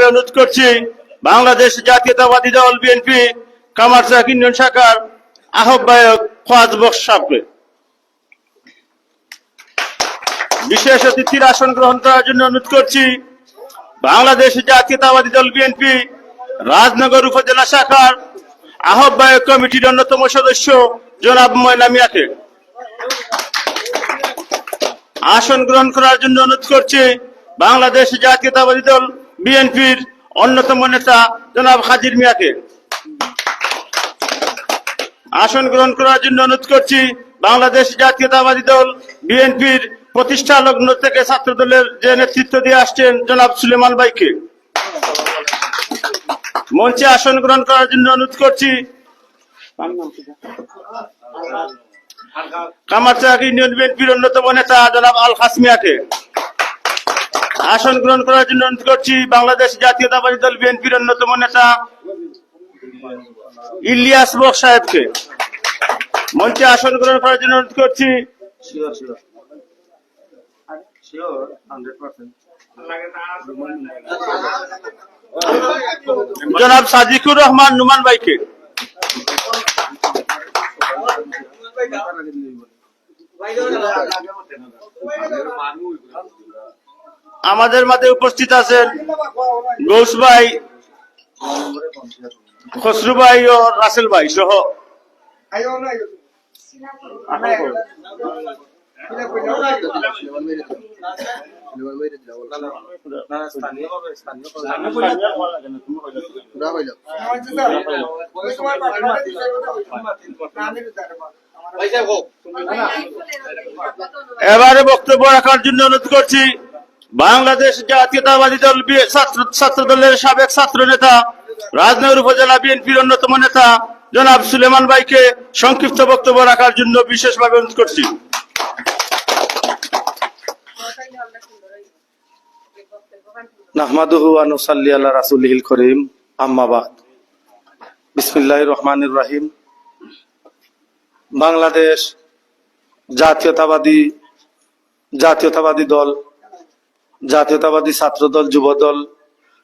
বিশেষভাবে অনুরোধ করছি বাংলাদেশ জাতীয়তাবাদী দল বিএনপি কামারচক ইউনিয়ন শাখার আহ্বায়ক ফওয়াজ বক্স সাহেবকে বিশেষ অতিথির আসন গ্রহণ করার জন্য অনুরোধ করছি বাংলাদেশ জাতীয়তাবাদী দল বিএনপি রাজনগর উপজেলা শাখার আহ্বায়ক কমিটির অন্যতম সদস্য জনাব ময়না মিয়াকে আসন গ্রহণ করার জন্য অনুরোধ করছি বাংলাদেশ জাতীয়তাবাদী দল বিএনপির অন্যতম নেতা জনাব হাজির মিয়াকে আসন গ্রহণ করার জন্য অনুরোধ করছি বাংলাদেশ জাতীয়তাবাদী দল বিএনপির প্রতিষ্ঠা লগ্ন থেকে ছাত্র দলের যে নেতৃত্ব দিয়ে আসছেন জনাব সুলেমান ভাইকে মঞ্চে আসন গ্রহণ করার জন্য অনুরোধ করছি কামারচক ইউনিয়ন বিএনপির অন্যতম নেতা জনাব আল খাসমিয়াকে আসন গ্রহণ করার জন্য অনুরোধ করছি বাংলাদেশ জাতীয়তাবাদী দল বিএনপির অন্যতম নেতা ইলিয়াস বক্স সাহেবকে মঞ্চে আসন গ্রহণ করার জন্য অনুরোধ করছি জনাব সাজিকুর রহমান নুমান ভাইকে আমাদের মাঝে উপস্থিত আছেন গৌস ভাই, খসরু ভাই ও রাসেল ভাই সহ এবারে বক্তব্য রাখার জন্য অনুরোধ করছি বাংলাদেশ জাতীয়তাবাদী দল ছাত্র দলের সাবেক ছাত্র নেতা রাজনগর উপজেলা বিএনপির অন্যতম নেতা জনাব সুলেমান ভাইকে সংক্ষিপ্ত বক্তব্য রাখার জন্য বিশেষভাবে অনুরোধ করছি। নাহমাদুহু ওয়া নুসাল্লি আলা রাসূলিহিল কারীম, আম্মা বাদ। বিসমিল্লাহির রহমানির রহিম। বাংলাদেশ জাতীয়তাবাদী দল, জাতীয়তাবাদী ছাত্র দল, যুব দল,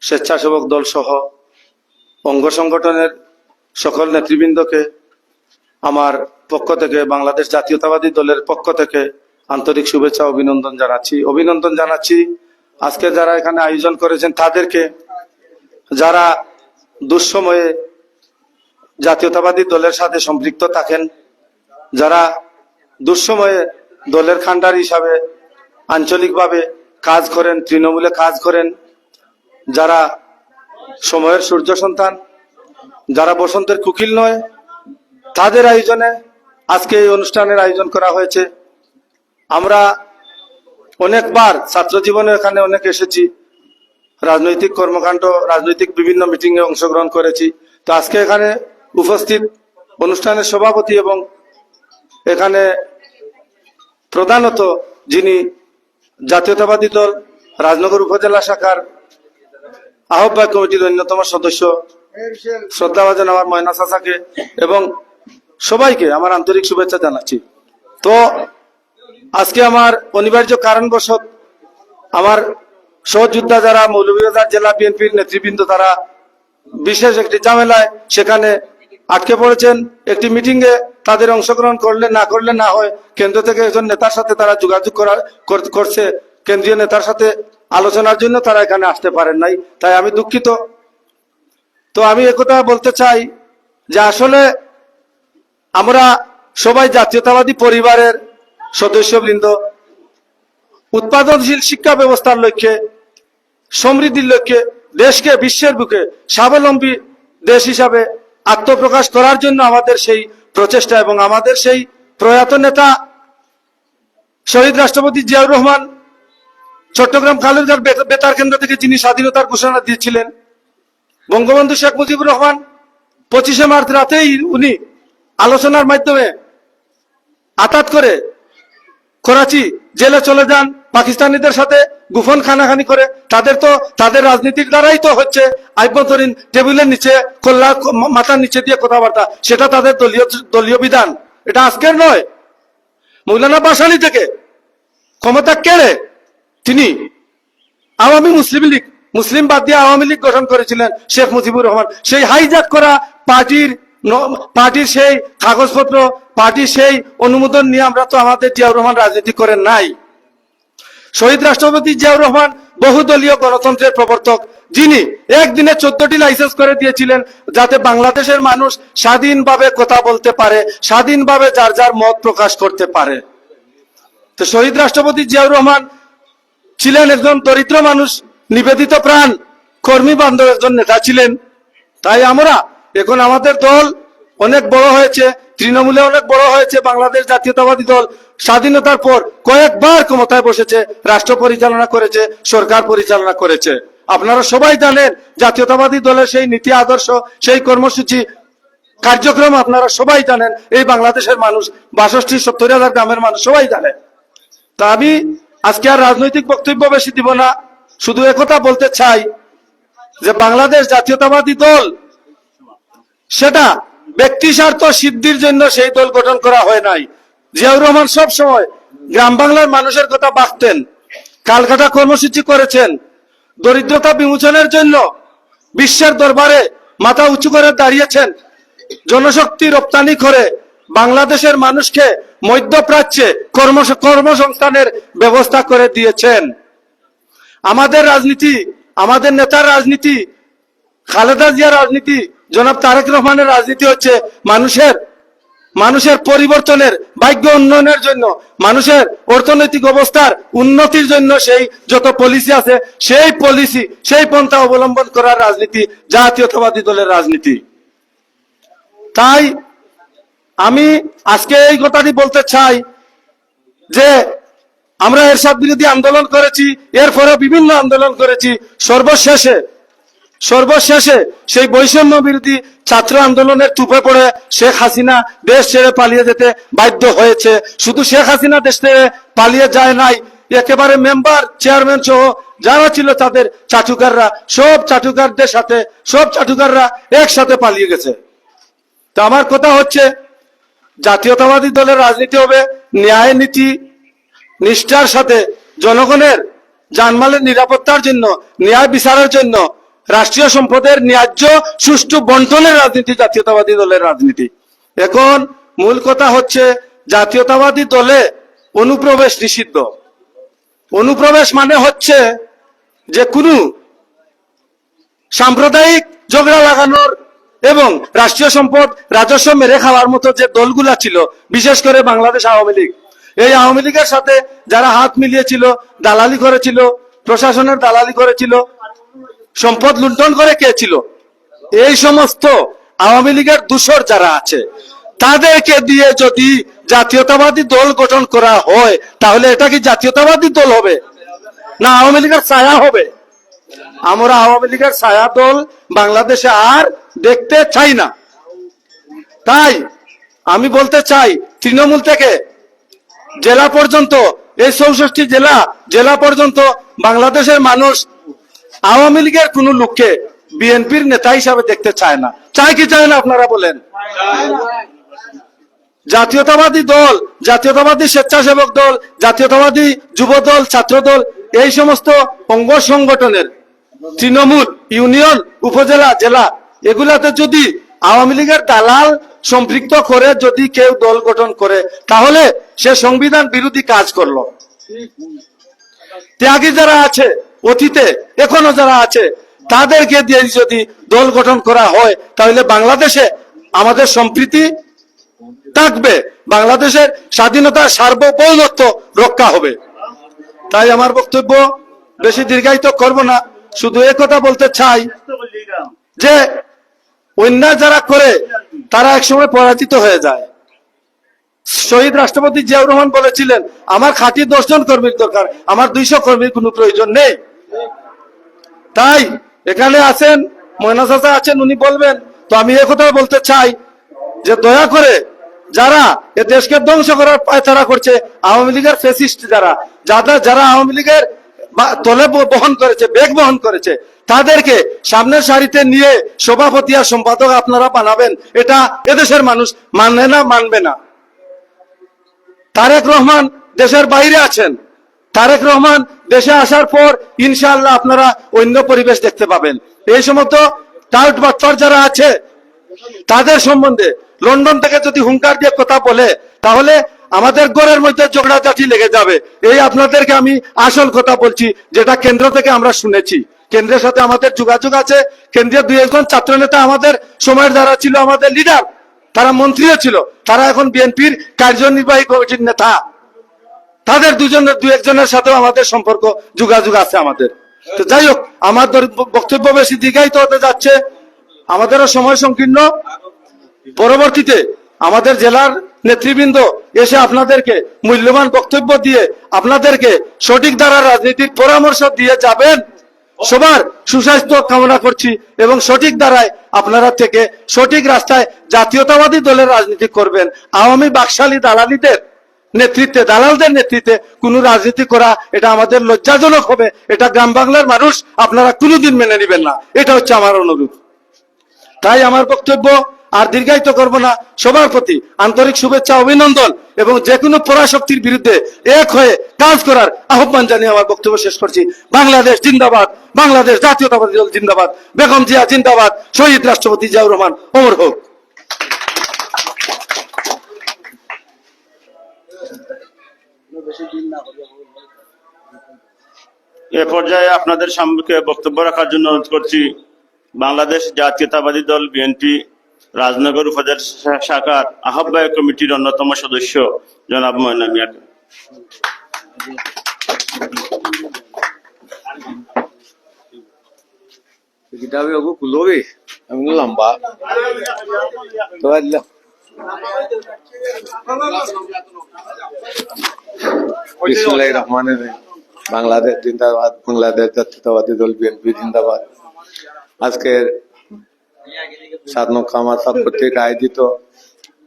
স্বেচ্ছাসেবক দল সহ অঙ্গ সংগঠনের সকল নেতৃবৃন্দকে আমার পক্ষ থেকে, বাংলাদেশ জাতীয়তাবাদী দলের পক্ষ থেকে আন্তরিক শুভেচ্ছা অভিনন্দন জানাচ্ছি। আজকে যারা এখানে আয়োজন করেছেন তাদেরকে, যারা দুঃসময়ে জাতীয়তাবাদী দলের সাথে সম্পৃক্ত থাকেন, যারা দুঃসময়ে দলের খান্ডার হিসাবে আঞ্চলিকভাবে কাজ করেন, তৃণমূলে কাজ করেন, যারা সময়ের সূর্য সন্তান, যারা বসন্তের কুকিল নয়, তাদের আয়োজনে আজকে এই অনুষ্ঠানের আয়োজন করা হয়েছে। আমরা অনেকবার ছাত্র জীবনে এখানে অনেক এসেছি, রাজনৈতিক কর্মকাণ্ড, রাজনৈতিক বিভিন্ন মিটিং এ অংশগ্রহণ করেছি। তো আজকে এখানে উপস্থিত অনুষ্ঠানের সভাপতি এবং এখানে প্রধানত যিনি জাতীয়তাবাদী দল রাজনগর উপজেলা শাখার আহ্বায়ক কমিটির অন্যতম সদস্য শ্রদ্ধাভাজন আমার ময়না চাচাকে এবং সবাইকে আমার আন্তরিক শুভেচ্ছা জানাচ্ছি। তো আজকে আমার অনিবার্য কারণবশত আমার সহযোদ্ধা যারা মৌলভীবাজার জেলা বিএনপির নেতৃবৃন্দ, তারা বিশেষ একটি ঝামেলায় সেখানে আটকে পড়েছেন। একটি মিটিং এ তাদের অংশগ্রহণ করলে না হয়, কেন্দ্র থেকে একজন নেতার সাথে তারা যোগাযোগ করছে, কেন্দ্রীয় নেতার সাথে আলোচনার জন্য তারা এখানে আসতে পারেন নাই, তাই আমি দুঃখিত। তো আমি একথা বলতে চাই যে আসলে আমরা সবাই জাতীয়তাবাদী পরিবারের সদস্যবৃন্দ, উৎপাদনশীল শিক্ষা ব্যবস্থার লক্ষ্যে, সমৃদ্ধির লক্ষ্যে দেশকে বিশ্বের বুকে স্বাবলম্বী দেশ হিসাবে আত্মপ্রকাশ করার জন্য আমাদের সেই প্রচেষ্টা এবং আমাদের সেই প্রয়াত নেতা শহীদ রাষ্ট্রপতি জিয়াউর রহমান চট্টগ্রাম খালেরঘাট বেতার কেন্দ্র থেকে যিনি স্বাধীনতার ঘোষণা দিয়েছিলেন, বঙ্গবন্ধু শেখ মুজিবুর রহমান 25শে মার্চ রাতেই উনি আলোচনার মাধ্যমে আতাত করে করাচি জেলে চলে যান, পাকিস্তানিদের সাথে গোপন খানাখানি করে। তাদের রাজনীতির দ্বারাই তো হচ্ছে আভ্যন্তরীণ টেবিলের নিচে, কল্লা মাথার নিচে দিয়ে কথাবার্তা, সেটা তাদের দলীয় বিধান, এটা আজকের নয়। মৌলানা ভাসানী থেকে ক্ষমতা কেড়ে তিনি আওয়ামী মুসলিম লীগ মুসলিম বাদ দিয়ে আওয়ামী লীগ গঠন করেছিলেন শেখ মুজিবুর রহমান। সেই হাইজ্যাক করা পার্টির সেই কাগজপত্র, পার্টির সেই অনুমোদন নিয়ে আমরা তো আমাদের জিয়াউর রহমান রাজনীতি করেন নাই। শহীদ রাষ্ট্রপতি জিয়াউর রহমান বহুদলীয় গণতন্ত্রের প্রবর্তক, যিনি একদিনে 14টি লাইসেন্স করে দিয়েছিলেন যাতে বাংলাদেশের মানুষ স্বাধীনভাবে কথা বলতে পারে, স্বাধীনভাবে যার যার মত প্রকাশ করতে পারে। তো শহীদ রাষ্ট্রপতি জিয়াউর রহমান ছিলেন একজন দরিদ্র মানুষ, নিবেদিত প্রাণ, কর্মী বান্ধব একজন নেতা ছিলেন। তাই আমরা এখন আমাদের দল অনেক বড় হয়েছে, তৃণমূলে অনেক বড় হয়েছে। বাংলাদেশ জাতীয়তাবাদী দল স্বাধীনতার পর কয়েকবার ক্ষমতায় বসেছে, রাষ্ট্র পরিচালনা করেছে, সরকার পরিচালনা করেছে। আপনারা সবাই জানেন জাতীয়তাবাদী দলের সেই নীতি আদর্শ, সেই কর্মসূচি, কার্যক্রম আপনারা সবাই জানেন। এই বাংলাদেশের মানুষ ৬২-৭০ হাজার গ্রামের মানুষ সবাই জানে। তা আমি আজকে আর রাজনৈতিক বক্তব্য বেশি দিব না, শুধু একথা বলতে চাই যে বাংলাদেশ জাতীয়তাবাদী দল সেটা ব্যক্তি স্বার্থ সিদ্ধির জন্য সেই দল গঠন করা হয় নাই। জিয়াউর রহমান সব সময় গ্রাম বাংলার মানুষের কথা ভাবতেন, কালকাটা কর্মসূচি করেছেন, দরিদ্রতা বিমোচনের জন্য বিশ্বের দরবারে মাথা উঁচু করে দাঁড়িয়েছেন, জনশক্তি রপ্তানি করে বাংলাদেশের মানুষকে মধ্যপ্রাচ্যে কর্মসংস্থানের ব্যবস্থা করে দিয়েছেন। আমাদের রাজনীতি, আমাদের নেতার রাজনীতি, খালেদা জিয়ার রাজনীতি, জনাব তারেক রহমানের রাজনীতি হচ্ছে মানুষের পরিবর্তনের, ভাগ্য উন্নয়নের জন্য, মানুষের অর্থনৈতিক অবস্থার উন্নতির জন্য সেই যত পলিসি আছে সেই পলিসি, সেই পন্থা অবলম্বন করার রাজনীতি জাতীয়তাবাদী দলের রাজনীতি। তাই আমি আজকে এই কথাটি বলতে চাই যে আমরা এরশাদ বিরোধী আন্দোলন করেছি, এরপরে বিভিন্ন আন্দোলন করেছি, সর্বশেষে সেই বৈষম্য বিরোধী ছাত্র আন্দোলনের টুপে পড়ে শেখ হাসিনা দেশ ছেড়ে পালিয়ে যেতে বাধ্য হয়েছে। শুধু শেখ হাসিনা দেশ ছেড়ে পালিয়ে যায় নাই, একেবারে মেম্বার, চেয়ারম্যান সহ যারা ছিল তাদের চাটুকাররা, সব চাটুকারদের সাথে সব চাটুকাররা একসাথে পালিয়ে গেছে। তো আমার কথা হচ্ছে জাতীয়তাবাদী দলের রাজনীতি হবে ন্যায় নীতি নিষ্ঠার সাথে, জনগণের জানমালের নিরাপত্তার জন্য, ন্যায় বিচারের জন্য, রাষ্ট্রীয় সম্পদের ন্যায্য সুষ্ঠু বন্টনের রাজনীতি জাতীয়তাবাদী দলের রাজনীতি। এখন মূল কথা হচ্ছে জাতীয়তাবাদী দলে অনুপ্রবেশ নিষিদ্ধ। অনুপ্রবেশ মানে হচ্ছে যে কোনো সাম্প্রদায়িক ঝগড়া লাগানোর এবং রাষ্ট্রীয় সম্পদ রাজস্ব মেরে খাওয়ার মতো যে দলগুলা ছিল, বিশেষ করে বাংলাদেশ আওয়ামী লীগ, এই আওয়ামী লীগের সাথে যারা হাত মিলিয়েছিল, দালালি করেছিল, প্রশাসনের দালালি করেছিল, সম্পদ লুণ্ঠন করে কে ছিল, এই সমস্ত আওয়ামী লীগের দূষর যারা আছে তাদেরকে দিয়ে যদি জাতীয়তাবাদী দল গঠন করা হয় তাহলে এটা কি জাতীয়তাবাদী দল হবে না আওয়ামী লীগের ছায়া হবে? আমরা আওয়ামী লীগের ছায়া দল বাংলাদেশে আর দেখতে চাই না। তাই আমি বলতে চাই তৃণমূল থেকে জেলা পর্যন্ত, এই 64 জেলা পর্যন্ত বাংলাদেশের মানুষ আওয়ামী লীগের কোন লোককে বিএনপির নেতা হিসাবে দেখতে চায় না। চায় কি চায় না আপনারা বলেন? জাতীয়তাবাদী দল, জাতীয়তাবাদী স্বেচ্ছাসেবক দল, জাতীয়তাবাদী যুব দল, ছাত্র দল, এই সমস্ত অঙ্গ সংগঠনের তৃণমূল, ইউনিয়ন, উপজেলা, জেলা, এগুলাতে যদি আওয়ামী লীগের দালাল সম্পৃক্ত করে যদি কেউ দল গঠন করে তাহলে সে সংবিধান বিরোধী কাজ করলো। ত্যাগী যারা আছে অতীতে, এখনো যারা আছে, তাদেরকে দিয়ে যদি দল গঠন করা হয় তাহলে বাংলাদেশে আমাদের সম্প্রীতি থাকবে, বাংলাদেশের স্বাধীনতার সার্বভৌমত্ব রক্ষা হবে। তাই আমার বক্তব্য বেশি দীর্ঘায়িত করব না, শুধু একথা বলতে চাই যে অন্যায় যারা করে তারা একসময় পরাজিত হয়ে যায়। শহীদ রাষ্ট্রপতি জিয়াউর রহমান বলেছিলেন, আমার খাঁটি 10 জন কর্মীর দরকার, আমার 200 কর্মীর কোনো প্রয়োজন নেই। তাই এখানে আছেন ময়না চাচা আছেন, উনি বলবেন। তো আমি একথা বলতে চাই যে দয়া করে যারা এ দেশকে ধ্বংস করার পায়তারা করছে, আওয়ামী লীগের ফ্যাসিস্ট যারা আওয়ামী লীগের তলে বহন করেছে, বেগ বহন করেছে, তাদেরকে সামনের সারিতে নিয়ে সভাপতি আর সম্পাদক আপনারা বানাবেন, এটা এদেশের মানুষ মানে না, মানবে না। তারেক রহমান দেশের বাইরে আছেন, তারেক রহমান দেশে আসার পর ইনশাআল্লাহ আপনারা অন্য পরিবেশ দেখতে পাবেন। এই সমস্ত টাউট বাটপার যারা আছে তাদের সম্বন্ধে লন্ডন থেকে যদি হুঙ্কার দিয়ে কথা বলে তাহলে আমাদের ঘরের মধ্যে ঝগড়াঝাটি লেগে যাবে। এই আপনাদেরকে আমি আসল কথা বলছি, যেটা কেন্দ্র থেকে আমরা শুনেছি। কেন্দ্রের সাথে আমাদের যোগাযোগ আছে। কেন্দ্রীয় দুই একজন ছাত্র নেতা আমাদের সময়ের দ্বারা ছিল আমাদের লিডার, তারা মন্ত্রীও ছিল, তারা এখন বিএনপির কার্যনির্বাহী কমিটির নেতা। তাদের দুই একজনের সাথেও আমাদের সম্পর্ক যোগাযোগ আছে আমাদের। তো যাই হোক, আমাদের বক্তব্য বেশি দীর্ঘায়িত হতে যাচ্ছে, আমাদেরও সময় সংকীর্ণ। পরবর্তীতে আমাদের জেলার নেতৃবৃন্দ এসে আপনাদেরকে মূল্যবান বক্তব্য দিয়ে আপনাদেরকে সঠিক ধারার রাজনীতির পরামর্শ দিয়ে যাবেন। সবার সুস্বাস্থ্য কামনা করছি এবং সঠিক ধারায় আপনারা থেকে সঠিক রাস্তায় জাতীয়তাবাদী দলের রাজনীতি করবেন। আওয়ামী বাকশালী দালালিদের নেতৃত্বে, দালালদের নেতৃত্বে কোন রাজনীতি করা এটা আমাদের লজ্জাজনক হবে। এটা গ্রাম বাংলার মানুষ আপনারা কোনোদিন মেনে নেবেন না। এটা হচ্ছে আমার অনুরোধ। তাই আমার বক্তব্য আর দীর্ঘায়িত করব না। সবার প্রতি আন্তরিক শুভেচ্ছা, অভিনন্দন এবং যে কোনো পরাশক্তির বিরুদ্ধে এক হয়ে কাজ করার আহ্বান জানিয়ে আমার বক্তব্য শেষ করছি। বাংলাদেশ জিন্দাবাদ, বাংলাদেশ জাতীয়তাবাদী দল জিন্দাবাদ, বেগম জিয়া জিন্দাবাদ, শহীদ রাষ্ট্রপতি জিয়াউর রহমান অমর হোক। এ পর্যায়ে আপনাদের সামনে বক্তব্য রাখার জন্য অনুরোধ করছি বাংলাদেশ জাতীয়তাবাদী দল বিএনপি রাজনগর উপজেলা শাখার আহ্বায়ক কমিটির অন্যতম সদস্য জনাব ময়না মিয়াকে। লম্বা বাংলাদেশ জিন্দাবাদ, বাংলাদেশ জাতীয়তাবাদী দল বিএনপি জিন্দাবাদ। আজকের সাতনখামা কর্তৃক আয়োজিত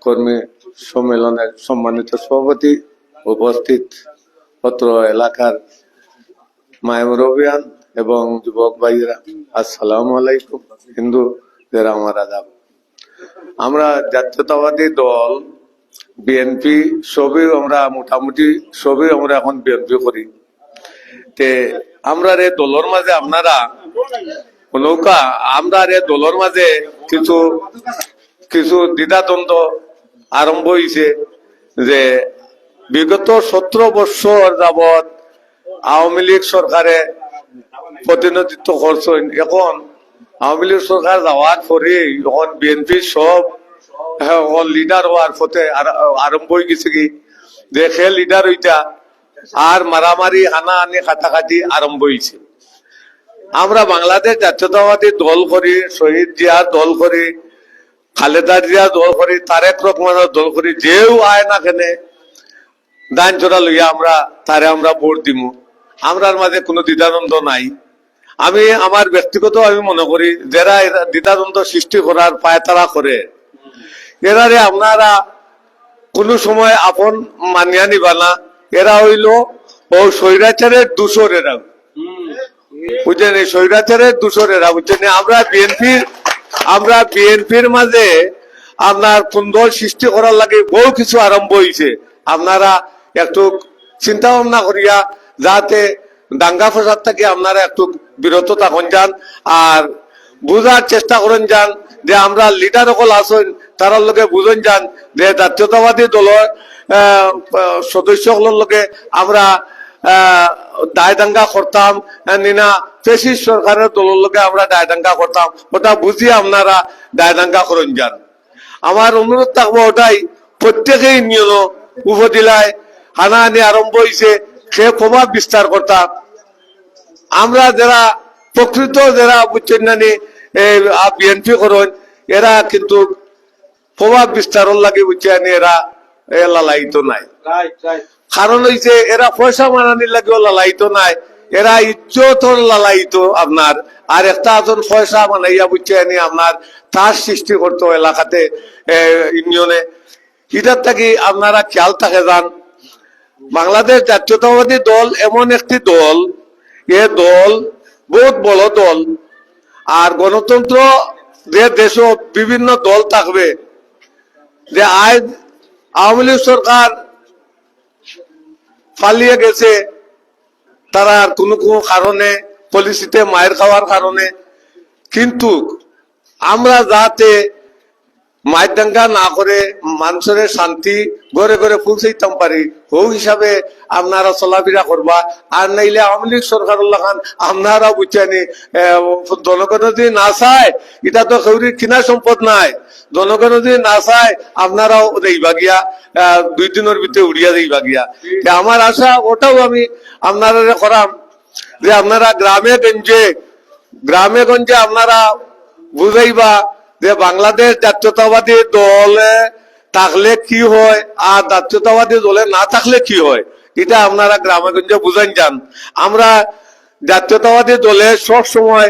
কর্মী সম্মেলনের সম্মানিত সভাপতি, উপস্থিত অত্র এলাকার মায়মুরবিয়ান এবং যুবক ভাইয়েরা, আসসালামু আলাইকুম। হিন্দু যারা আমার আদাব। আমরা জাতীয়তাবাদী দল বিএনপি সবই আমরা মোটামুটি সবই আমরা এখন বিএনপি করি। তে আমরা রে দলের মাঝে আপনারা নৌকা আমরা রে দলের মাঝে কিছু কিছু দ্বিধাদ্বন্দ্ব আরম্ভ হয়েছে যে বিগত 17 বছর যাবৎ আওয়ামী লীগ সরকারে প্রতিনিধিত্ব করছেন। এখন আওয়ামী লীগ সরকার যাওয়ার পরে এখন বিএনপি সব লিডার হওয়ার পথে আরম্ভ হয়ে গেছে কি যে সে লিডার ওইটা আর মারামারি হানাহানি কাটাকাটি আরম্ভ হয়েছে। আমরা বাংলাদেশ জাতীয়তাবাদী দল করি, শহীদ জিয়ার দল করি, খালেদা জিয়ার দল করি, তারেক রহমানের দল করি, যেও আয় না কেনে দান চোরা লইয়া আমরা তারে আমরা ভোট দিব। আমরার মাঝে কোনো দ্বিধাদ্বন্দ্ব নাই। আমি আমার ব্যক্তিগত আমি মনে করি যারা দ্বিধাদ্বন্দ্ব সৃষ্টি করার পায়তারা করে এরারে আপনারা কোনো সময় আপন মানিয়া নিবা না। এরা হইল ও স্বৈরাচারের দূষর, এরা বুঝছেন, স্বৈরাচারের দূষর এরা, বুঝছেন। আমরা বিএনপির মাঝে আপনার কুন্দল সৃষ্টি করার লাগে বহু কিছু আরম্ভ হয়েছে। আপনারা একটু চিন্তা ভাবনা করিয়া যাতে দাঙ্গা ফসাদ থেকে আপনারা একটু বিরত থাকুন যান আর বুঝার চেষ্টা করেন যান যে আমরা লিডার সকল আসেন তার লোকে বুঝেন যান যে জাতীয়তাবাদী দলের সদস্য সকলের লোকে আমরা দায় দাঙ্গা করতাম নিনা ফেসিস সরকারের দলের লোকে আমরা দায় দাঙ্গা করতাম, ওটা বুঝিয়ে আপনারা দায় দাঙ্গা করেন যান। আমার অনুরোধ থাকবো ওটাই, প্রত্যেকেই নিয়ম উপজেলায় হানাহানি আরম্ভ হয়েছে সে প্রভাব বিস্তার করতাম। আমরা যারা প্রকৃত যারা বুঝছেন না বিএনপি করেন এরা কিন্তু প্রভাব বিস্তারের লাগে বুঝছেন এরা লালায়িত নাই। কারণ হইছে এরা পয়সা মানানির লাগেও লালায়িত নাই, এরা ইজ্জতর লালায়িত আপনার। আর একটা আজন পয়সা মানাইয়া বুঝছেন আপনার তার সৃষ্টি করতো এলাকাতে ইউনিয়নে। এটার থাকি আপনারা খেয়াল থাকে যান। বাংলাদেশ জাতীয়তাবাদী দল এমন একটি দল, এ দল বহুত বড় দল। আর গণতন্ত্র যে দেশ বিভিন্ন দল থাকবে, যে আজ আওয়ামী লীগ সরকার পালিয়ে গেছে তারা কোনো কোনো কারণে পলিসিতে মায়ের খাওয়ার কারণে, কিন্তু আমরা যাতে মায়ের দাঙ্গা না করে মানুষের শান্তি ঘরে ঘরে পৌঁছাইতাম পারি, ও হিসাবে আপনারা চলাফেরা করবা। আর নাইলে আওয়ামী লীগ সরকার লাগান আপনারা বুঝছেনি জনগণ যদি না চায়, এটা তো কেউরির কিনা সম্পদ নাই, জনগণ যদি না চায় আপনারাও দেইবা গিয়া 2 দিনের ভিতরে উড়িয়া দেইবা গিয়া। আমার আশা ওটাও আমি আপনারা করাম যে আপনারা গ্রামে গঞ্জে আপনারা বুঝাইবা যে বাংলাদেশ জাতীয়তাবাদী দলে থাকলে কি হয় আর জাতীয়তাবাদী দলে না থাকলে কি হয়, এটা আপনারা গ্রামে গঞ্জে বুঝান যান। আমরা জাতীয়তাবাদী দলে সব সময়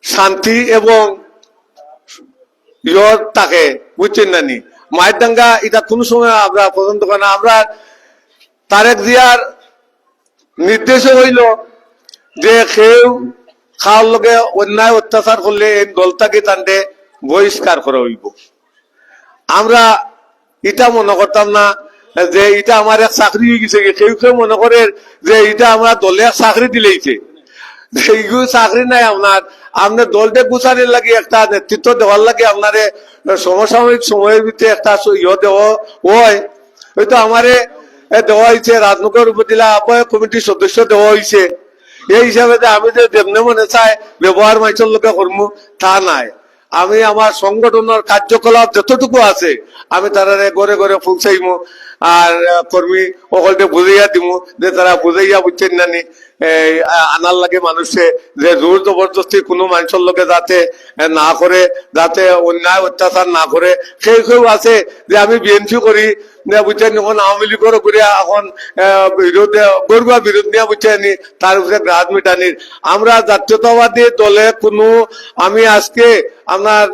শান্তি এবং থাকে, বুঝছেন না নি? মায়ের দাঙ্গা এটা কোন সময় আমরা পছন্দ করি না। আমরা তারেক জিয়ার নির্দেশ হইল যে কেউ খাওয়ার লগে অন্যায় অত্যাচার করলে এই দলটাকে তান্ডে বহিষ্কার করা হইব। আমরা এটা মনে করতাম না যে এটা আমার এক চাকরি হয়ে গেছে, কেউ কেউ মনে করে যে এটা আমরা দলে এক চাকরি দিলেইছে, এইগুলো চাকরি নাই। আপনার দলটা গুছানোর লাগে একটা নেতৃত্ব দেওয়ার লাগে আপনার সমসাময়িক সময়ের ভিতরে একটা দেওয়া হয়। হয়তো আমারে দেওয়া হয়েছে রাজনগর উপজেলা আহ্বায়ক কমিটির সদস্য দেওয়া হয়েছে, এই হিসাবে যে আমি যে যেমনি মনে চাই ব্যবহার মাইচর লোকে করবো তা নাই। আমি আমার সংগঠনের কার্যকলাপ যতটুকু আছে আমি তারা ঘরে ঘরে পৌঁছাইমু আর কর্মী সকলকে বুঝাইয়া দিমু যে তারা বুঝাইয়া বুঝছেন নানি আনার লাগে মানুষে যে জোর জবরদস্তি কোনো মানুষের লোকে যাতে না করে, যাতে অন্যায় অত্যাচার না করে। কেউ আছে যে আমি বিএনপি করি বুঝছেন, এখন আওয়ামী লীগের করে এখন গরুয়া বিরোধ নিয়ে বুঝছেন তার উপরে গ্রাস মিটানির। আমরা জাতীয়তাবাদী দলে কোনো আমি আজকে আপনার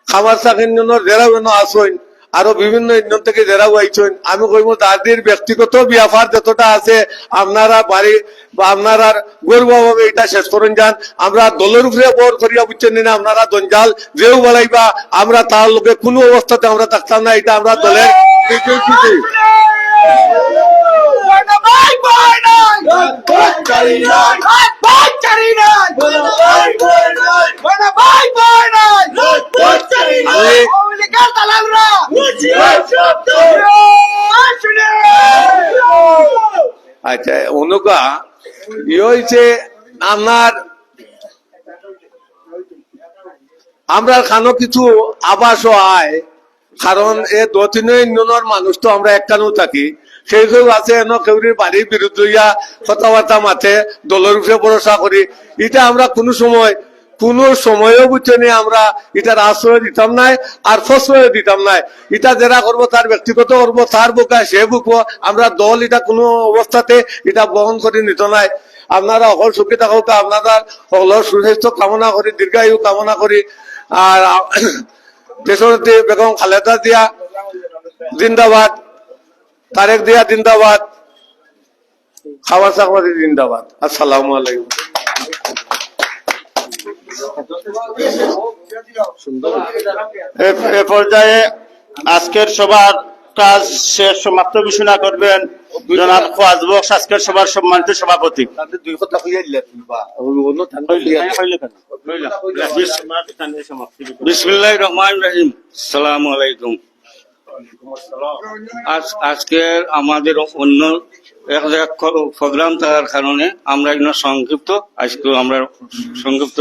খাবার চাকরির যারা আসেন আরো বিভিন্ন ইন্ধন থেকে যারাও আইছেন, আমি কইব তাদের ব্যক্তিগত ব্যাপার যতটা আছে আপনারা বাড়ি বা আপনারা গর্বভাবে এটা শেষ করেন যান। আমরা দলের উপরে বর করিয়া বুঝছেন না আপনারা দঞ্জাল যেও বলাইবা আমরা তার লোকে কোনো অবস্থাতে আমরা থাকতাম না, এটা আমরা দলের আচ্ছা অনুকা হয়েছে আপনার আমরা খানো কিছু আবাস আয়, কারণ এ 2-3 ইউনিয়নের মানুষ তো আমরা একখানেও থাকি, সেই কেউ আছে এন কেউরির বাড়ির বিরুদ্ধে কথাবার্তা মাথে দলের উপরে ভরসা করি। এটা আমরা কোনো সময়ও বুঝছেন আমরা এটার আশ্রয় দিতাম নাই আর প্রশ্রয় দিতাম নাই। এটা যারা করবো তার ব্যক্তিগত করবো, তার বুকা সে বুকবো, আমরা দল এটা কোনো অবস্থাতে এটা বহন করে নিত নাই। আপনারা অকল সুখী থাকুক, আপনারা অকল সুস্বাস্থ্য কামনা করি, দীর্ঘায়ু কামনা করি। আর দেশনেত্রী বেগম খালেদা জিয়া জিন্দাবাদ, তারেক জিয়া জিন্দাবাদ, খাবার চাকরি জিন্দাবাদ। আসসালামু আলাইকুম। এ পর্যায়ে আজকের সভার কাজ শেষ সমাপ্ত ঘোষণা করবেন জনাব খোয়াজ বক্স, আজকের সভার সম্মানিত সভাপতি। বিসমিল্লাহির রহমানির রহিম। আসসালামু আলাইকুম। আজকের আমাদের অন্য এক জায়গায় প্রোগ্রাম থাকার কারণে আমরা এখানে সংক্ষিপ্ত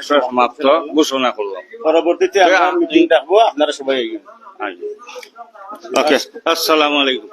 সমাপ্ত ঘোষণা করলাম। পরবর্তীতে আমরা মিটিং রাখবো, আপনারা সবাই ওকে, আসসালামু আলাইকুম।